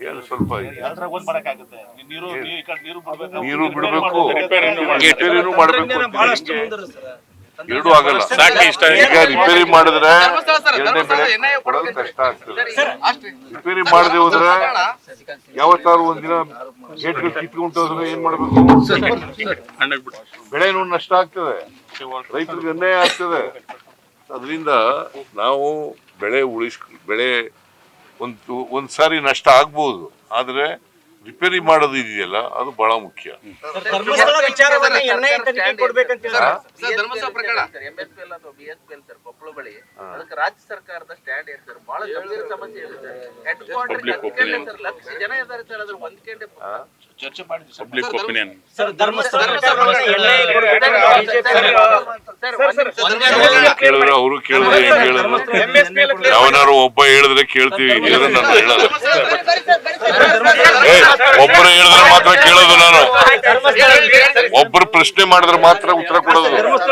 ಏನು ಸ್ವಲ್ಪ ನೀರು ಬಿಡಬೇಕು, ರಿಪೇರಿನೂ ಮಾಡಬೇಕು, ಎರಡೂ ಆಗಲ್ಲ. ಈಗ ರಿಪೇರಿ ಮಾಡಿದ್ರೆ ಎರಡನೇ ಬೆಳೆ ಕೊಡೋದು ಕಷ್ಟ ಆಗ್ತದೆ. ರಿಪೇರಿ ಮಾಡದೆ ಹೋದ್ರೆ ಯಾವತ್ತಾರು ಒಂದಿನ ಗೇಟ್ಗಳು ಕಿತ್ಕೊಂಡು ಹೋದ್ರೆ ಏನ್ ಮಾಡ್ಬೇಕು? ಬೆಳೆನೂ ನಷ್ಟ ಆಗ್ತದೆ, ರೈತರಿಗೆ ಅನ್ಯಾಯ ಆಗ್ತದೆ. ಅದರಿಂದ ನಾವು ಬೆಳೆ ಒಂದ್ಸಾರಿ ನಷ್ಟ ಆಗ್ಬಹುದು, ಆದ್ರೆ ರಿಪೇರಿ ಮಾಡೋದು ಇದೆಯಲ್ಲ ಅದು ಬಹಳ ಮುಖ್ಯ. ಧರ್ಮಸ್ಥಳ ಪ್ರಕರಣ MSPL ಅಥವಾ BSPL ಸರ್ ಕೊಪ್ಪಳ ಬಳಿ ಅದಕ್ಕೆ ರಾಜ್ಯ ಸರ್ಕಾರದ ಸ್ಟ್ಯಾಂಡ್ ಇದೆ ಸರ್. ಬಹಳ ಗಂಭೀರ ಸಮಸ್ಯೆ ಇದೆ sir. Head quarter sir lakh ಜನ ಇದ್ದಾರೆ ಸರ್. ಅದ್ರ ಹೊಂದ್ಕೊಂಡೆ ಚರ್ಚೆ ಮಾಡಿದ್ವಿ sir. Public opinion sir Dharmasthala ಕೇಳಿದ್ರೆ ಅವರು ಕೇಳಿದ್ರೆ ಏನ್ ಹೇಳಿದ್ರು? ಯಾವನಾರು ಒಬ್ಬ ಹೇಳಿದ್ರೆ ಕೇಳ್ತೀವಿ, ಇದ್ರೆ ನಾನು ಹೇಳಲ್ಲ. ಒಬ್ಬರು ಹೇಳಿದ್ರೆ ಮಾತ್ರ ಕೇಳೋದು ನಾನು. ಒಬ್ಬರು ಪ್ರಶ್ನೆ ಮಾಡಿದ್ರೆ ಮಾತ್ರ ಉತ್ತರ ಕೊಡೋದು.